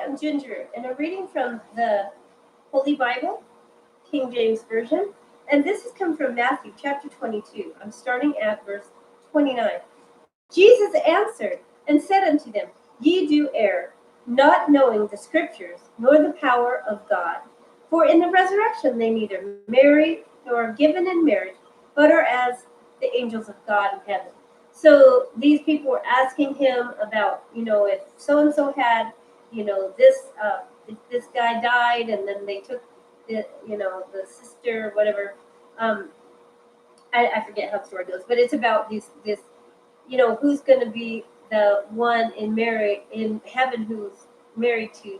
I'm Ginger, and I'm reading from the Holy Bible, King James Version, and this has come from Matthew chapter 22. I'm starting at verse 29. Jesus answered and said unto them, Ye do err, not knowing the Scriptures, nor the power of God. For in the resurrection they neither marry nor are given in marriage, but are as the angels of God in heaven. So these people were asking him about, if so and so had, if this guy died, and then they took the sister, or whatever. Um, I forget how the story goes, but it's about this who's going to be the one in heaven who's married to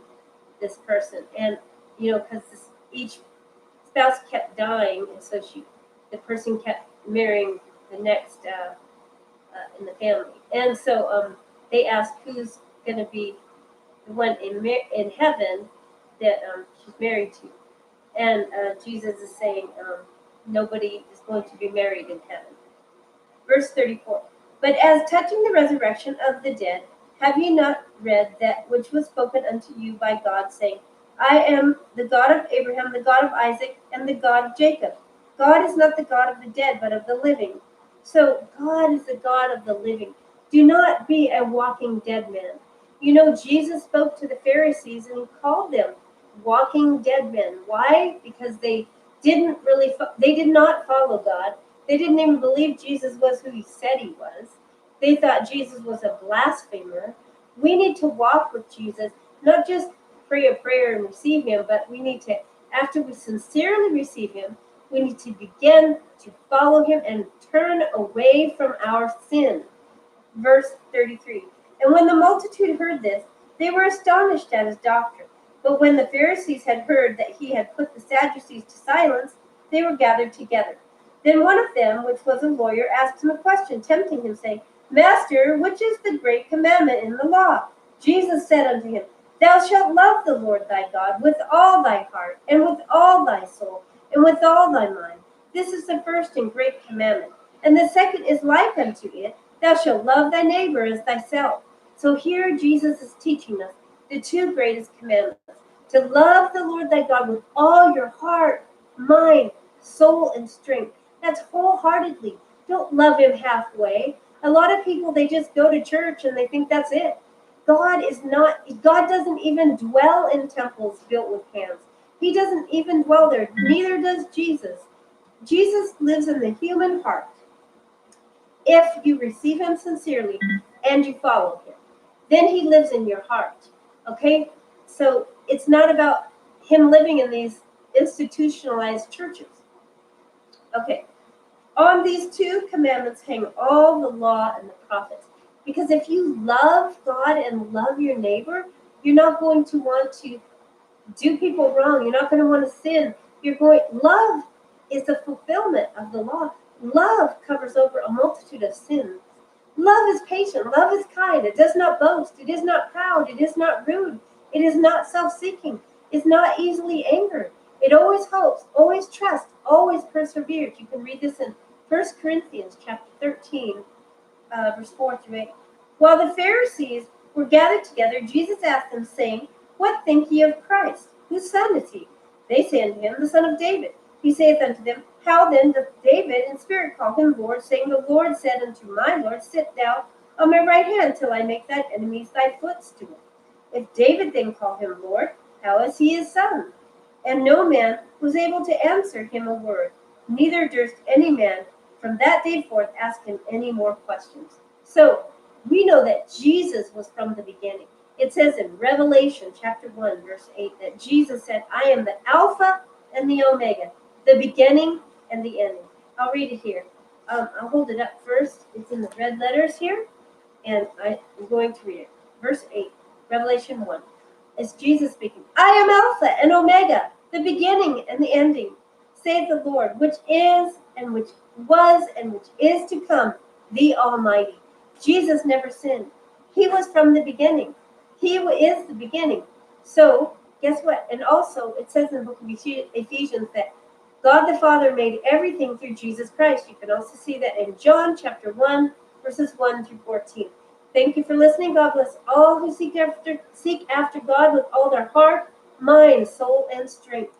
this person, and because each spouse kept dying, and so the person kept marrying the next in the family, and so they asked who's going to be the one in heaven that she's married to, and Jesus is saying nobody is going to be married in heaven. Verse 34. But as touching the resurrection of the dead, have ye not read that which was spoken unto you by God, saying, I am the God of Abraham, the God of Isaac, and the God of Jacob. God is not the God of the dead, but of the living. So God is the God of the living. Do not be a walking dead man. Jesus spoke to the Pharisees and he called them walking dead men. Why? Because they did not follow God. They didn't even believe Jesus was who he said he was. They thought Jesus was a blasphemer. We need to walk with Jesus, not just pray a prayer and receive him, but we need to, after we sincerely receive him, we need to begin to follow him and turn away from our sin. Verse 33. And when the multitude heard this, they were astonished at his doctrine. But when the Pharisees had heard that he had put the Sadducees to silence, they were gathered together. Then one of them, which was a lawyer, asked him a question, tempting him, saying, Master, which is the great commandment in the law? Jesus said unto him, Thou shalt love the Lord thy God with all thy heart, and with all thy soul, and with all thy mind. This is the first and great commandment. And the second is like unto it, Thou shalt love thy neighbor as thyself. So here Jesus is teaching us the two greatest commandments. To love the Lord thy God with all your heart, mind, soul, and strength. That's wholeheartedly. Don't love him halfway. A lot of people, they just go to church and they think that's it. God doesn't even dwell in temples built with hands. He doesn't even dwell there. Neither does Jesus. Jesus lives in the human heart. If you receive him sincerely and you follow him, then he lives in your heart. Okay? So it's not about him living in these institutionalized churches. Okay. On these two commandments hang all the law and the prophets. Because if you love God and love your neighbor, you're not going to want to do people wrong. You're not going to want to sin. Love is the fulfillment of the law. Love covers over a multitude of sins. Love is patient. Love is kind. It does not boast. It is not proud. It is not rude. It is not self-seeking. It is not easily angered. It always hopes, always trusts, always perseveres. You can read this in 1 Corinthians chapter 13, verse 4 through 8. While the Pharisees were gathered together, Jesus asked them, saying, What think ye of Christ? Whose son is he? They say unto him, The son of David. He saith unto them, How then doth David in spirit call him Lord, saying, The Lord said unto my Lord, Sit thou on my right hand till I make thine enemies thy footstool. If David then call him Lord, how is he his son? And no man was able to answer him a word, neither durst any man from that day forth ask him any more questions. So we know that Jesus was from the beginning. It says in Revelation chapter 1, verse 8, that Jesus said, I am the Alpha and the Omega, the beginning and the ending. I'll read it here. I'll hold it up first. It's in the red letters here, and I'm going to read it. Verse 8, Revelation 1. It's Jesus speaking. I am Alpha and Omega, the beginning and the ending, saith the Lord, which is and which was and which is to come, the Almighty. Jesus never sinned. He was from the beginning. He is the beginning. So, guess what? And also, it says in the book of Ephesians that God the Father made everything through Jesus Christ. You can also see that in John chapter 1, verses 1 through 14. Thank you for listening. God bless all who seek after God with all their heart, mind, soul, and strength.